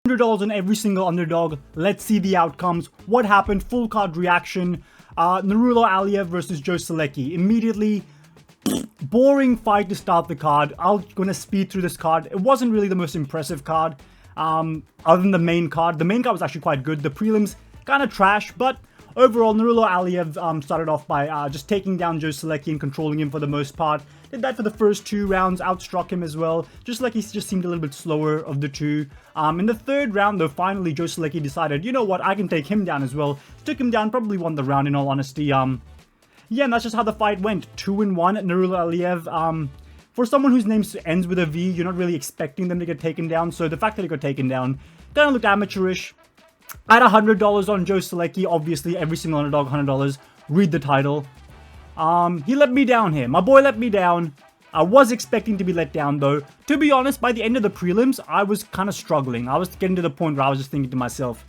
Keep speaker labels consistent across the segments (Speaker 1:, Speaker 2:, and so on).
Speaker 1: $100 on every single underdog. Let's see the outcomes. What happened? Full card reaction. Narullo Aliev versus Joe Solecki. Immediately, boring fight to start the card. I'm gonna speed through this card. It wasn't really the most impressive card, other than the main card. The main card was actually quite good. The prelims, kind of trash, but overall, Narullo Aliev started off by just taking down Joe Solecki and controlling him for the most part. Did that for the first 2 rounds, outstruck him as well. Just like he just seemed a little bit slower of the two. In the 3rd round, though, finally Joe Solecki decided, you know what, I can take him down as well. Took him down, probably won the round in all honesty. Yeah, and that's just how the fight went. 2-1, Narullo Aliev. For someone whose name ends with a V, you're not really expecting them to get taken down. So the fact that he got taken down kind of looked amateurish. I had $100 on Joe Solecki. Obviously, every single underdog, $100. Read the title. He let me down here. My boy let me down. I was expecting to be let down, though. To be honest, by the end of the prelims, I was kind of struggling. I was getting to the point where I was just thinking to myself,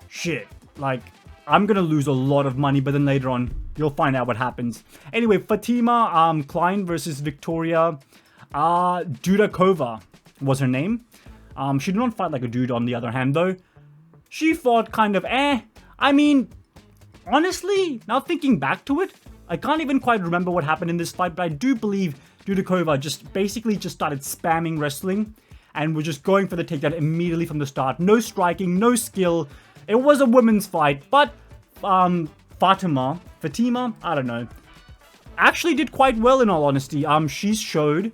Speaker 1: shit, like, I'm going to lose a lot of money, but then later on, you'll find out what happens. Anyway, Fatima, Kline versus Victoria. Dudakova was her name. She did not fight like a dude on the other hand, though. She fought kind of I mean, honestly, now thinking back to it, I can't even quite remember what happened in this fight, but I do believe Dudakova basically started spamming wrestling and was just going for the takedown immediately from the start. No striking, no skill. It was a women's fight, but Fatima, I don't know, actually did quite well in all honesty. She showed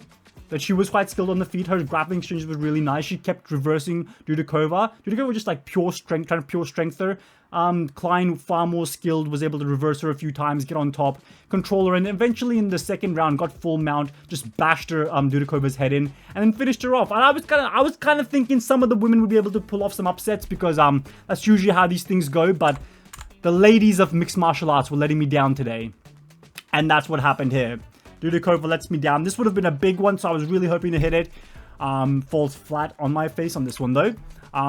Speaker 1: that she was quite skilled on the feet. Her grappling exchanges was really nice. She kept reversing Dudakova. Dudakova was just like pure strength, trying to pure strength her. Kline, far more skilled, was able to reverse her a few times, get on top, control her, and eventually in the 2nd round got full mount, just bashed her Dudakova's head in, and then finished her off. And I was kind of thinking some of the women would be able to pull off some upsets because that's usually how these things go, but the ladies of mixed martial arts were letting me down today, and that's what happened here. Dudakova lets me down. This would have been a big one, so I was really hoping to hit it. Falls flat on my face on this one, though.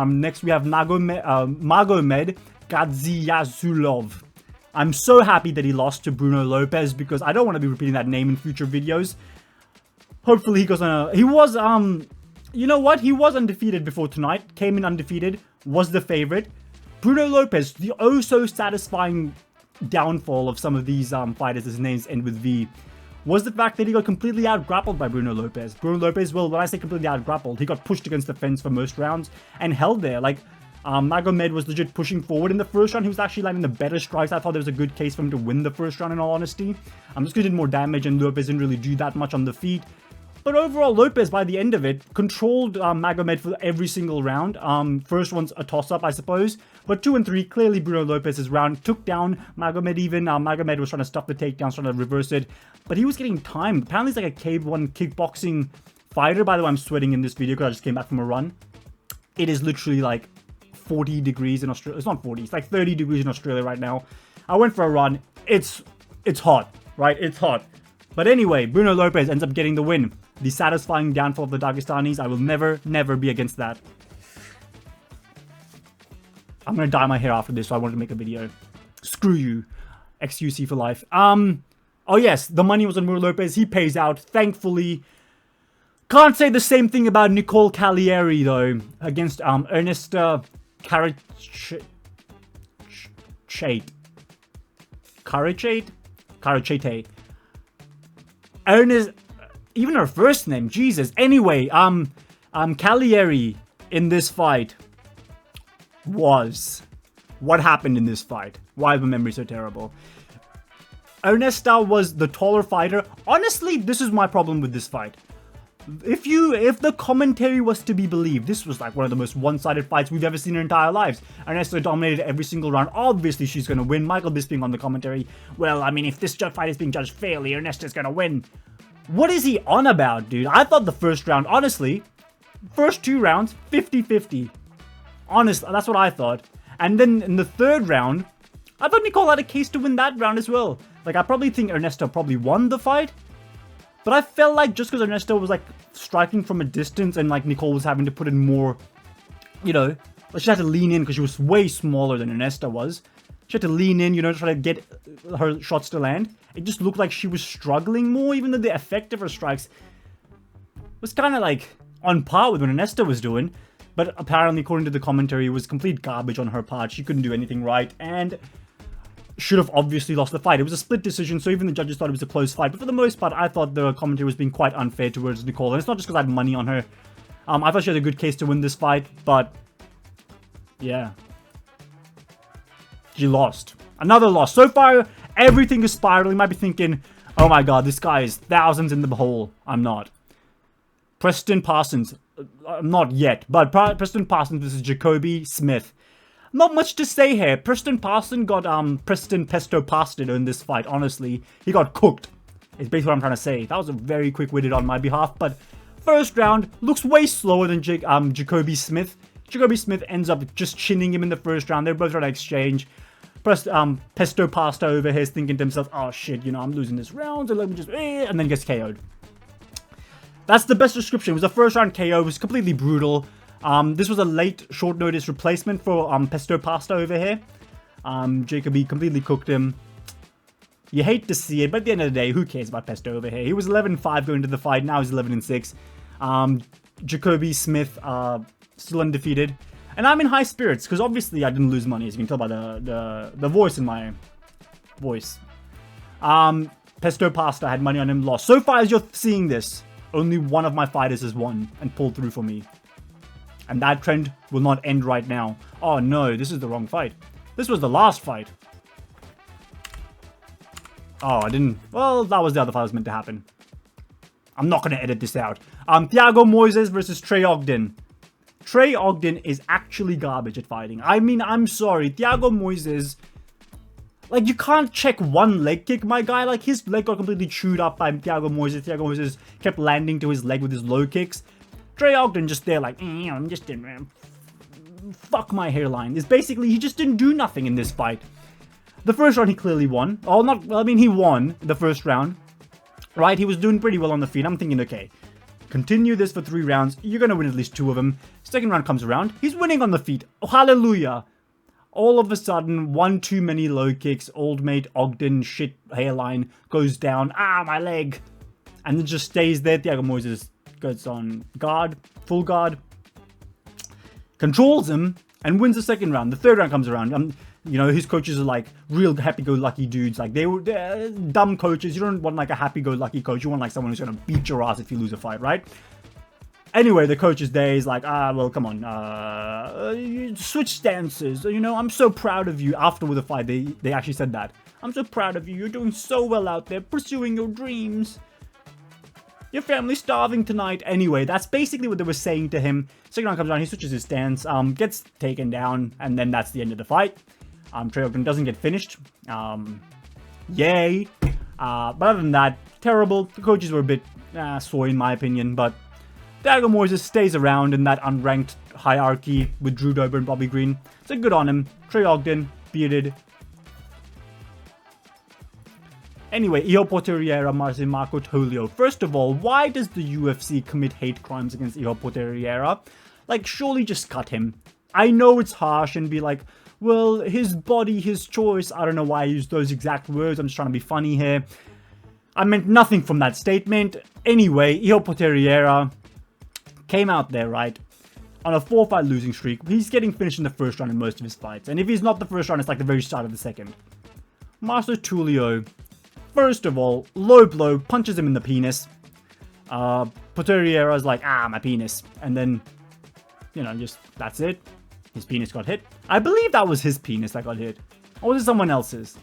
Speaker 1: Next, we have Magomed Gadzhiyasulov. I'm so happy that he lost to Bruno Lopes because I don't want to be repeating that name in future videos. Hopefully he goes on he was, you know what? He was undefeated before tonight. Came in undefeated. Was the favorite. Bruno Lopes, the so satisfying downfall of some of these fighters, his names end with V, was the fact that he got completely out-grappled by Bruno Lopes. Bruno Lopes, well, when I say completely out-grappled, he got pushed against the fence for most rounds and held there. Like, Magomed was legit pushing forward in the 1st round. He was actually landing the better strikes. I thought there was a good case for him to win the 1st round in all honesty. Just because he did more damage and Lopes didn't really do that much on the feet. But overall, Lopes, by the end of it, controlled Magomed for every single round. First one's a toss-up, I suppose. But 2 and 3, clearly Bruno Lopes' round took down Magomed even. Magomed was trying to stop the takedowns, trying to reverse it. But he was getting timed. Apparently he's like a K1 kickboxing fighter. By the way, I'm sweating in this video because I just came back from a run. It is literally like 40 degrees in Australia. It's not 40, it's like 30 degrees in Australia right now. I went for a run. It's hot, right? It's hot. But anyway, Bruno Lopes ends up getting the win. The satisfying downfall of the Dagestanis. I will never be against that. I'm gonna dye my hair after this, so I wanted to make a video. Screw you. XUC for life. Oh yes, the money was on Bruno Lopes. He pays out, thankfully. Can't say the same thing about Nicolle Caliari, though. Against Ernesta Karechaite. Ernest, even her first name, Jesus. Anyway, Caliari in this fight was... What happened in this fight? Why is my memory so terrible? Ernesta was the taller fighter. Honestly, this is my problem with this fight. If the commentary was to be believed, this was like one of the most one-sided fights we've ever seen in our entire lives. Ernesta dominated every single round. Obviously, she's going to win. Michael Bisping on the commentary. Well, I mean, if this fight is being judged fairly, Ernesta's going to win. What is he on about, dude? I thought the first round, honestly, first 2 rounds, 50-50. Honestly, that's what I thought. And then in the 3rd round, I thought Nicolle had a case to win that round as well. Like, I probably think Ernesta probably won the fight. But I felt like just because Ernesta was like striking from a distance and like Nicolle was having to put in more, you know, she had to lean in because she was way smaller than Ernesta was. She had to lean in, you know, try to get her shots to land. It just looked like she was struggling more, even though the effect of her strikes was kind of like on par with what Ernesta was doing. But apparently, according to the commentary, it was complete garbage on her part. She couldn't do anything right, and should have obviously lost the fight. It was a split decision, so even the judges thought it was a close fight. But for the most part, I thought the commentary was being quite unfair towards Nicolle. And it's not just because I had money on her. I thought she had a good case to win this fight, but yeah. She lost. Another loss. So far, everything is spiraling. You might be thinking, oh my god, this guy is thousands in the hole. I'm not. Preston Parsons. Not yet, but Preston Parsons versus Jacobe Smith. Not much to say here. Preston Parsons got Preston Pesto Pasted in this fight, honestly. He got cooked. It's basically what I'm trying to say. That was a very quick-witted on my behalf, but first round looks way slower than Jacobe Smith. Jacobe Smith ends up just chinning him in the first round. They're both trying to exchange. Pesto Pasta over here is thinking to himself, oh shit, you know, I'm losing this round, so let me just... and then gets KO'd. That's the best description. It was a first round KO. It was completely brutal. This was a late, short notice replacement for Pesto Pasta over here. Jacobe completely cooked him. You hate to see it, but at the end of the day, who cares about Pesto over here? He was 11-5 going into the fight. Now he's 11-6. Jacobe Smith still undefeated. And I'm in high spirits, because obviously I didn't lose money, as you can tell by the voice in my voice. Pesto Pasta had money on him, lost. So far as you're seeing this, only one of my fighters has won and pulled through for me. And that trend will not end right now. Oh no, this is the wrong fight. This was the last fight. Oh, I didn't... Well, that was the other fight that was meant to happen. I'm not going to edit this out. Thiago Moises versus Trey Ogden. Trey Ogden is actually garbage at fighting. I mean, I'm sorry. Thiago Moises... Like, you can't check one leg kick, my guy. Like, his leg got completely chewed up by Thiago Moises. Thiago Moises kept landing to his leg with his low kicks. Trey Ogden just there like, I'm just in... Fuck my hairline. It's basically, he just didn't do nothing in this fight. The first round, he clearly won. Oh, not... Well, I mean, he won the first round. Right? He was doing pretty well on the feet. I'm thinking, okay, continue this for 3 rounds. You're going to win at least 2 of them. Second round comes around. He's winning on the feet. Oh, hallelujah. All of a sudden, one too many low kicks, old mate Ogden shit hairline goes down. Ah, my leg. And it just stays there. Thiago Moises goes on guard, full guard, controls him, and wins the second round. The third round comes around. You know, his coaches are like real happy-go-lucky dudes. Like, they're dumb coaches. You don't want like a happy-go-lucky coach. You want like someone who's going to beat your ass if you lose a fight, right? Anyway, the coach is there. He's like, well, come on. Switch stances. You know, I'm so proud of you. After the fight, they actually said that. I'm so proud of you. You're doing so well out there, pursuing your dreams. Your family's starving tonight. Anyway, that's basically what they were saying to him. Second round comes around. He switches his stance. Gets taken down. And then that's the end of the fight. Trey Ogden doesn't get finished. Yay. But other than that, terrible. The coaches were a bit soy in my opinion, but Thiago Moises stays around in that unranked hierarchy with Drew Dober and Bobby Green. So good on him. Trey Ogden, bearded. Anyway, Ihor Potieria, Marco Tulio. First of all, why does the UFC commit hate crimes against Ihor Potieria? Like, surely just cut him. I know it's harsh and be like, well, his body, his choice. I don't know why I used those exact words. I'm just trying to be funny here. I meant nothing from that statement. Anyway, Ihor Potieria came out there, right, on a 4-fight losing streak. He's getting finished in the first round in most of his fights. And if he's not the first round, it's like the very start of the second. Master Tulio, first of all, low blow, punches him in the penis. Potieria is like, my penis. And then, you know, just, that's it. His penis got hit. I believe that was his penis that got hit. Or was it someone else's?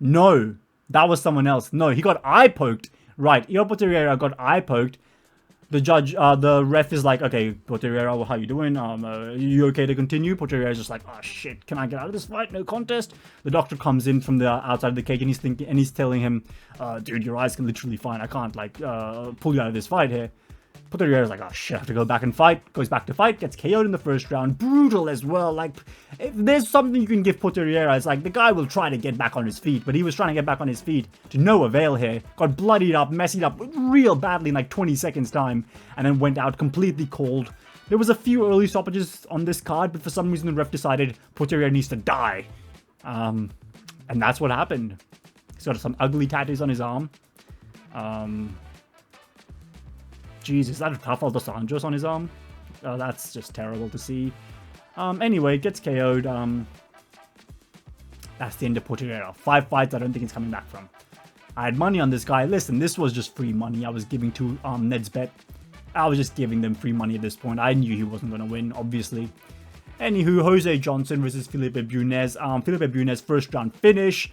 Speaker 1: No, that was someone else. No, he got eye poked. Right, Ihor Potieria got eye poked. The judge, the ref is like, okay, Potieria, well, how you doing? You okay to continue? Potieria is just like, oh shit, can I get out of this fight? No contest. The doctor comes in from the outside of the cage and he's telling him, dude, your eyes can literally fine. I can't like pull you out of this fight here. Potieria is like, oh shit, I have to go back and fight. Goes back to fight, gets KO'd in the first round. Brutal as well. Like, if there's something you can give Potieria, it's like the guy will try to get back on his feet, but he was trying to get back on his feet to no avail here. Got bloodied up, messed up real badly in like 20 seconds time, and then went out completely cold. There was a few early stoppages on this card, but for some reason the ref decided Potieria needs to die. And that's what happened. He's got some ugly tattoos on his arm. Jesus, that Rafael dos Anjos on his arm? Oh, that's just terrible to see. Anyway, gets KO'd. That's the end of Potieria. 5 fights I don't think he's coming back from. I had money on this guy. Listen, this was just free money I was giving to Ned's bet. I was just giving them free money at this point. I knew he wasn't going to win, obviously. Anywho, Jose Johnson versus Felipe Bunes. Felipe Bunes first round finish.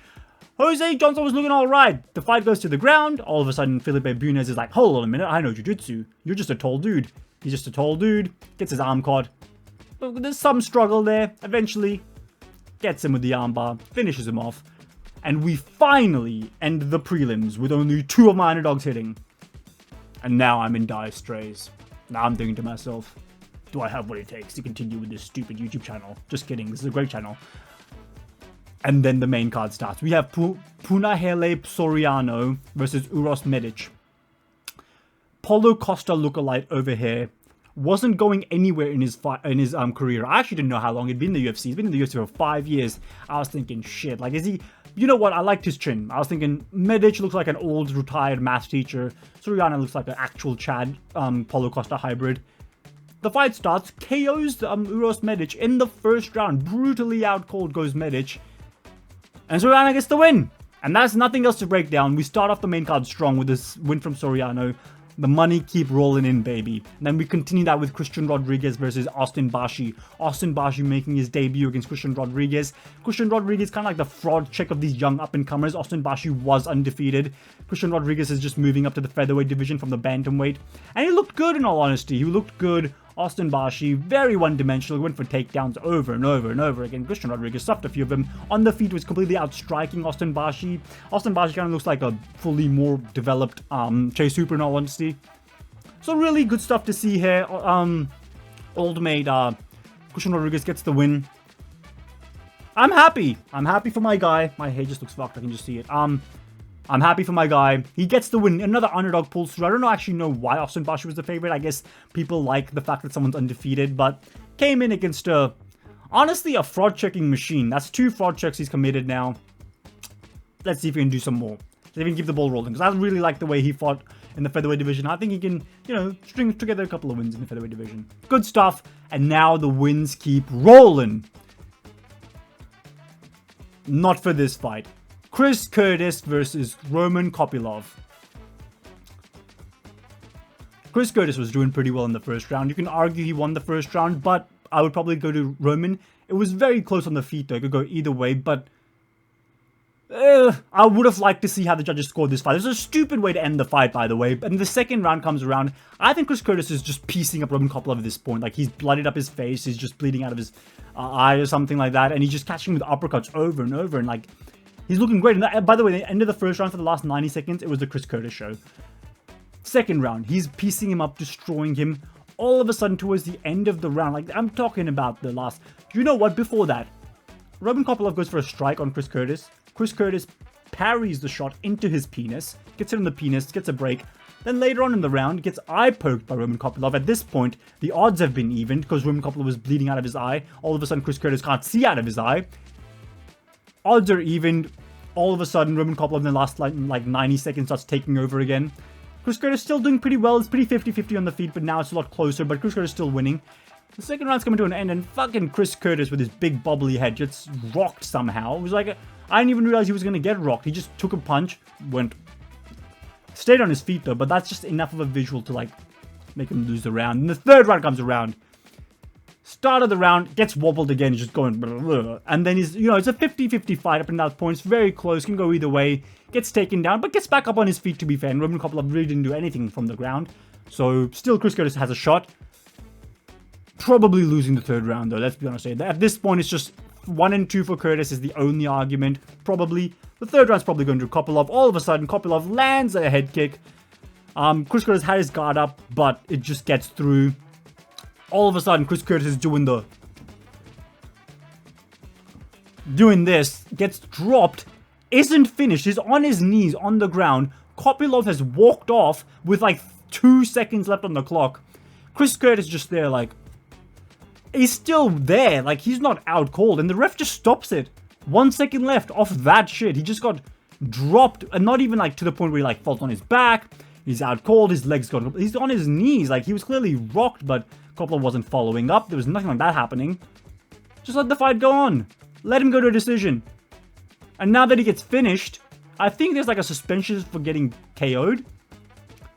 Speaker 1: Jose Johnson was looking alright. The fight goes to the ground. All of a sudden, Felipe Bunes is like, hold on a minute, I know jiu-jitsu. You're just a tall dude. He's just a tall dude. Gets his arm caught. But there's some struggle there. Eventually, gets him with the armbar. Finishes him off. And we finally end the prelims with only 2 of my underdogs hitting. And now I'm in dire straits. Now I'm thinking to myself, do I have what it takes to continue with this stupid YouTube channel? Just kidding, this is a great channel. And then the main card starts. We have Punahele Soriano versus Uros Medic. Paulo Costa lookalike over here. Wasn't going anywhere in his career. I actually didn't know how long he'd been in the UFC. He's been in the UFC for 5 years. I was thinking, shit, like, is he... You know what? I liked his chin. I was thinking, Medic looks like an old retired math teacher. Soriano looks like an actual Chad Paulo Costa hybrid. The fight starts. KOs Uros Medic in the first round. Brutally out cold goes Medic. And Soriano gets the win. And that's nothing else to break down. We start off the main card strong with this win from Soriano. The money keep rolling in, baby. And then we continue that with Christian Rodriguez versus Austin Bashi. Austin Bashi making his debut against Christian Rodriguez. Christian Rodriguez kind of like the fraud check of these young up-and-comers. Austin Bashi was undefeated. Christian Rodriguez is just moving up to the featherweight division from the bantamweight. And he looked good, in all honesty. He looked good. Austin Bashi, very one-dimensional, went for takedowns over and over and over again. Christian Rodriguez stuffed a few of them. On the feet was completely outstriking Austin Bashi. Austin Bashi kind of looks like a fully more developed Chase Hooper, in all honesty. So really good stuff to see here. Old mate Christian Rodriguez gets the win. I'm happy. I'm happy for my guy. My hair just looks fucked. I can just see it. I'm happy for my guy. He gets the win. Another underdog pulls through. I don't actually know why Austin Bashi was the favorite. I guess people like the fact that someone's undefeated, but came in against honestly, a fraud checking machine. That's 2 fraud checks he's committed now. Let's see if he can do some more. Let's see if he can keep the ball rolling, because I really like the way he fought in the featherweight division. I think he can, you know, string together a couple of wins in the featherweight division. Good stuff. And now the wins keep rolling. Not for this fight. Chris Curtis versus Roman Kopylov. Chris Curtis was doing pretty well in the first round. You can argue he won the first round, but I would probably go to Roman. It was very close on the feet, though. It could go either way, but I would have liked to see how the judges scored this fight. It was a stupid way to end the fight, by the way. And the second round comes around. I think Chris Curtis is just piecing up Roman Kopylov at this point. Like, he's bloodied up his face. He's just bleeding out of his eye or something like that. And he's just catching him with uppercuts over and over. And, like, he's looking great. And by the way, the end of the first round for the last 90 seconds, it was the Chris Curtis show. Second round, he's piecing him up, destroying him. All of a sudden, towards the end of the round, like, I'm talking about the last... You know what? Before that, Roman Kopylov goes for a strike on Chris Curtis. Chris Curtis parries the shot into his penis, gets hit on the penis, gets a break. Then later on in the round, gets eye poked by Roman Kopylov. At this point, the odds have been evened because Roman Kopylov was bleeding out of his eye. All of a sudden, Chris Curtis can't see out of his eye. Odds are evened. All of a sudden, Roman Kopylov in the last like 90 seconds starts taking over again. Chris Curtis still doing pretty well. It's pretty 50-50 on the feet, but now it's a lot closer. But Chris Curtis still winning. The second round's coming to an end, and fucking Chris Curtis with his big bubbly head gets rocked somehow. It was like, I didn't even realize he was going to get rocked. He just took a punch, stayed on his feet though, but that's just enough of a visual to like make him lose the round. And the third round comes around. Start of the round, gets wobbled again, just going blah, blah, blah. And then he's, you know, it's a 50-50 fight up and down points, very close, can go either way. Gets taken down, but gets back up on his feet to be fair. And Roman Kopylov really didn't do anything from the ground. So still Chris Curtis has a shot. Probably losing the third round though, let's be honest. At this point, it's just 1 and 2 for Curtis is the only argument. Probably. The third round's probably going to Kopylov. All of a sudden, Kopylov lands a head kick. Chris Curtis had his guard up, but it just gets through. All of a sudden, Chris Curtis is doing this, gets dropped, isn't finished, he's on his knees on the ground. Kopylov has walked off with like 2 seconds left on the clock. Chris Curtis just there like, he's still there, like he's not out cold, and the ref just stops it. 1 second left off that shit. He just got dropped, and not even like to the point where he like falls on his back. He's out cold, his legs gone. He's on his knees. Like, he was clearly rocked, but Koppler wasn't following up. There was nothing like that happening. Just let the fight go on. Let him go to a decision. And now that he gets finished, I think there's like a suspension for getting KO'd.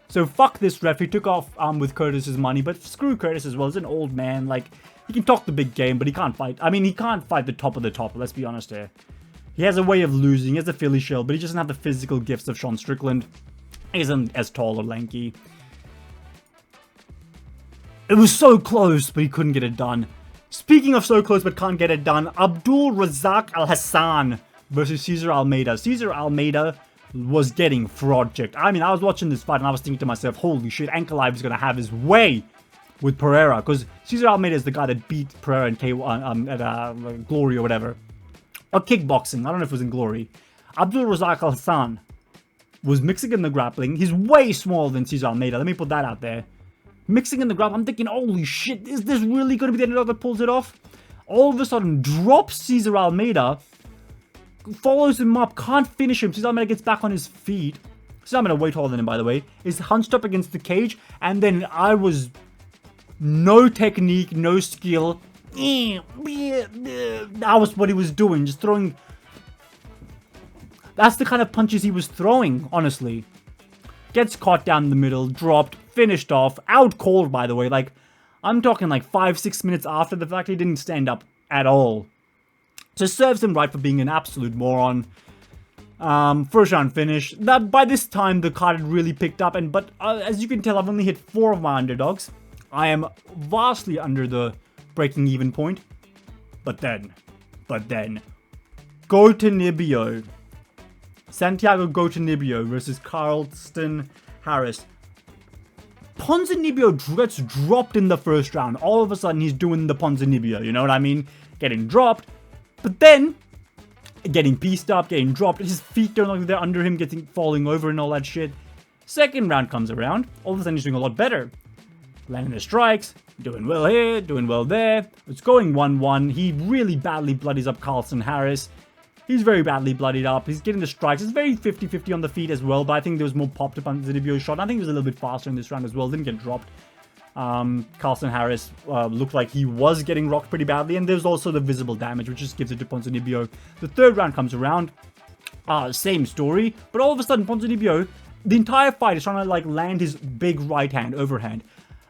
Speaker 1: So fuck this ref. He took off with Curtis's money, but screw Curtis as well. He's an old man. Like, he can talk the big game, but he can't fight. I mean, he can't fight the top of the top. Let's be honest here. He has a way of losing. He has a Philly shell, but he doesn't have the physical gifts of Sean Strickland. He isn't as tall or lanky. It was so close, but he couldn't get it done. Speaking of so close but can't get it done, Abdul Razak Al Hassan versus Cesar Almeida. Cesar Almeida was getting fraud checked. I mean, I was watching this fight and I was thinking to myself, holy shit, Ankalaev is going to have his way with Pereira, because Cesar Almeida is the guy that beat Pereira in K1 at Glory or whatever. Or kickboxing, I don't know if it was in Glory. Abdul Razak Al Hassan was mixing in the grappling. He's way smaller than Cesar Almeida, let me put that out there. Mixing in the grab, I'm thinking, holy shit, is this really going to be the underdog that pulls it off? All of a sudden, drops Cesar Almeida, follows him up, can't finish him. Cesar Almeida gets back on his feet. Cesar Almeida way taller than him, by the way. Is hunched up against the cage, and then I was no technique, no skill. That was what he was doing, just throwing. That's the kind of punches he was throwing, honestly. Gets caught down the middle, dropped, finished off, out cold, by the way. Like, I'm talking like 5-6 minutes after the fact he didn't stand up at all. So serves him right for being an absolute moron. First round finish. That by this time the card had really picked up, but as you can tell, I've only hit 4 of my underdogs. I am vastly under the breaking even point. But then, Gotenibio. Santiago Gotenibio versus Carlston Harris. Ponzinibbio gets dropped in the first round. All of a sudden, he's doing the Ponzinibbio, you know what I mean? Getting dropped, but then getting pieced up, getting dropped. His feet don't look like they're under him, falling over and all that shit. Second round comes around. All of a sudden, he's doing a lot better. Landing the strikes, doing well here, doing well there. It's going 1-1. He really badly bloodies up Carlston Harris. He's very badly bloodied up. He's getting the strikes. It's very 50-50 on the feet as well, but I think there was more pop to Ponzinibbio's shot. I think he was a little bit faster in this round as well. Didn't get dropped. Carlston Harris looked like he was getting rocked pretty badly, and there's also the visible damage, which just gives it to Ponzinibbio. The third round comes around. Same story, but all of a sudden, Ponzinibbio, the entire fight is trying to like land his big right hand, overhand.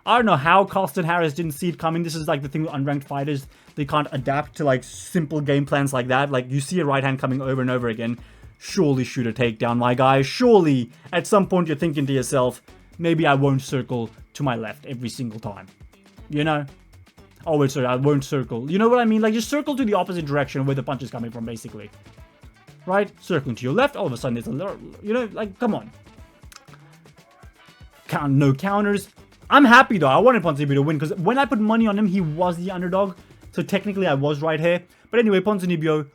Speaker 1: I don't know how Carlston Harris didn't see it coming. This is like the thing with unranked fighters. They can't adapt to like simple game plans like that. Like you see a right hand coming over and over again. Surely shoot a takedown, my guy. Surely at some point you're thinking to yourself, maybe I won't circle to my left every single time. You know? Oh, wait, sorry, I won't circle. You know what I mean? Like just circle to the opposite direction where the punch is coming from, basically. Right? Circling to your left, all of a sudden there's a little, you know, like, come on. No counters. I'm happy though. I wanted Ponzinibbio to win because when I put money on him, he was the underdog. So technically I was right here. But anyway, Ponzinibbio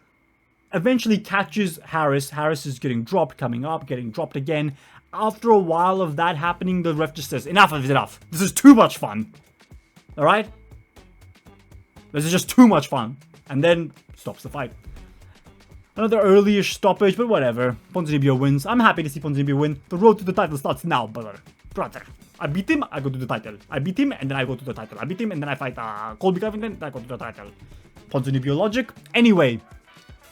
Speaker 1: eventually catches Harris. Harris is getting dropped, coming up, getting dropped again. After a while of that happening, the ref just says, enough is enough. This is too much fun. Alright? This is just too much fun. And then stops the fight. Another early-ish stoppage, but whatever. Ponzinibbio wins. I'm happy to see Ponzinibbio win. The road to the title starts now, brother. I beat him, I go to the title. I beat him, and then I go to the title. I beat him, and then I fight Colby Covington, then I go to the title. Ponzinibbio logic. Anyway,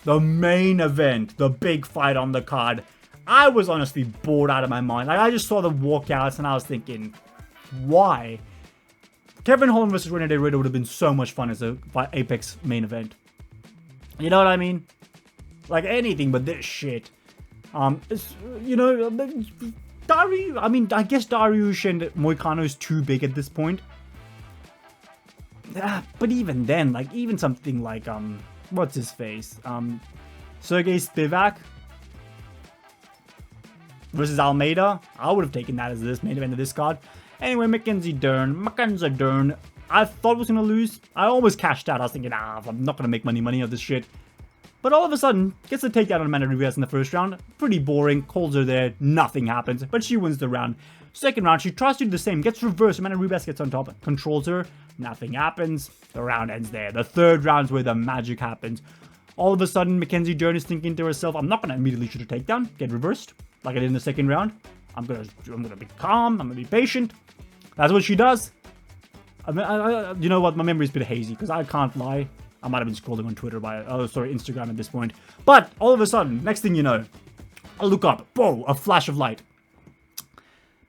Speaker 1: the main event, the big fight on the card. I was honestly bored out of my mind. Like, I just saw the walkouts, and I was thinking, why? Kevin Holland versus Rene Ritter would have been so much fun as a Apex main event. You know what I mean? Like, anything but this shit. It's, you know... I guess Dariush and Moicano is too big at this point. But even then, like, even something like, what's his face? Sergey Spivak versus Almeida. I would have taken that as this main event of this card. Anyway, Mackenzie Dern, I thought was going to lose. I almost cashed out. I was thinking, I'm not going to make money of this shit. But all of a sudden, gets a takedown on Amanda Ribas in the first round. Pretty boring. Calls her there. Nothing happens. But she wins the round. Second round, she tries to do the same. Gets reversed. Amanda Ribas gets on top. Controls her. Nothing happens. The round ends there. The third round's where the magic happens. All of a sudden, Mackenzie Dern is thinking to herself, I'm not going to immediately shoot a takedown. Get reversed. Like I did in the second round. I'm gonna be calm. I'm gonna be patient. That's what she does. I mean, you know what? My memory's a bit hazy because I can't lie. I might have been scrolling on Twitter Instagram at this point. But all of a sudden, next thing you know, I look up. Whoa, a flash of light.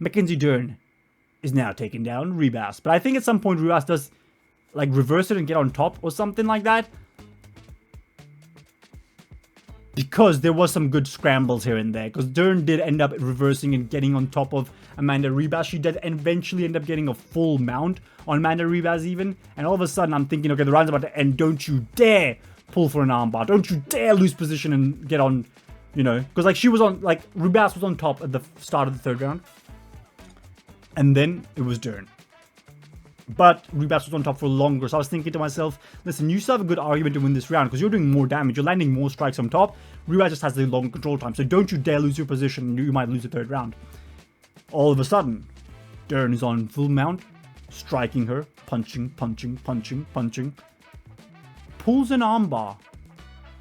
Speaker 1: Mackenzie Dern is now taking down Ribas. But I think at some point Ribas does like reverse it and get on top or something like that. Because there was some good scrambles here and there. Because Dern did end up reversing and getting on top of Amanda Ribas. She did eventually end up getting a full mount on Amanda Ribas even. And all of a sudden I'm thinking, okay, the round's about to end. Don't you dare pull for an armbar. Don't you dare lose position and get on, you know. Because like she was on, like Ribas was on top at the start of the third round. And then it was Dern. But Ribas was on top for longer, so I was thinking to myself, listen, you still have a good argument to win this round because you're doing more damage, you're landing more strikes on top. Ribas just has the long control time, so don't you dare lose your position, you might lose the third round. All of a sudden, Dern is on full mount, striking her, punching, pulls an armbar,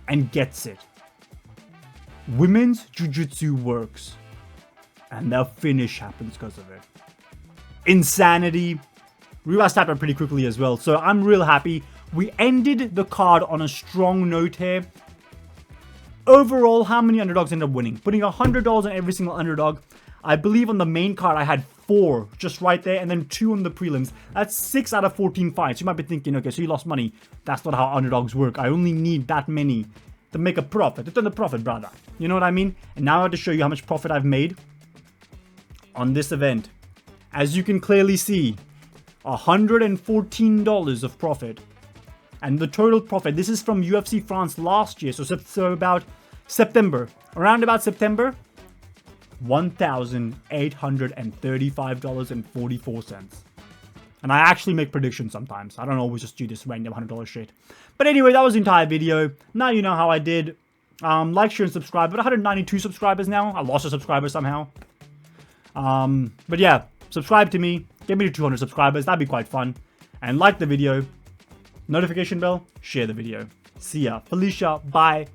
Speaker 1: and gets it. Women's Jiu-Jitsu works, and the finish happens because of it. Insanity. Ribas tapped out pretty quickly as well, so I'm real happy. We ended the card on a strong note here. Overall, how many underdogs ended up winning? Putting $100 on every single underdog. I believe on the main card I had 4 just right there, and then 2 on the prelims. That's 6 out of 14 fights. You might be thinking, okay, so you lost money. That's not how underdogs work. I only need that many to make a profit. It's on the profit, brother. You know what I mean? And now I have to show you how much profit I've made on this event. As you can clearly see, $114 of profit. And the total profit, this is from UFC France last year, so about September, around about September, $1,835.44. And I actually make predictions sometimes. I don't always just do this random $100 shit. But anyway, that was the entire video. Now you know how I did. Like, share, and subscribe. But 192 subscribers now. I lost a subscriber somehow. But yeah, subscribe to me. Get me to 200 subscribers. That'd be quite fun. And like the video. Notification bell. Share the video. See ya. Felicia. Bye.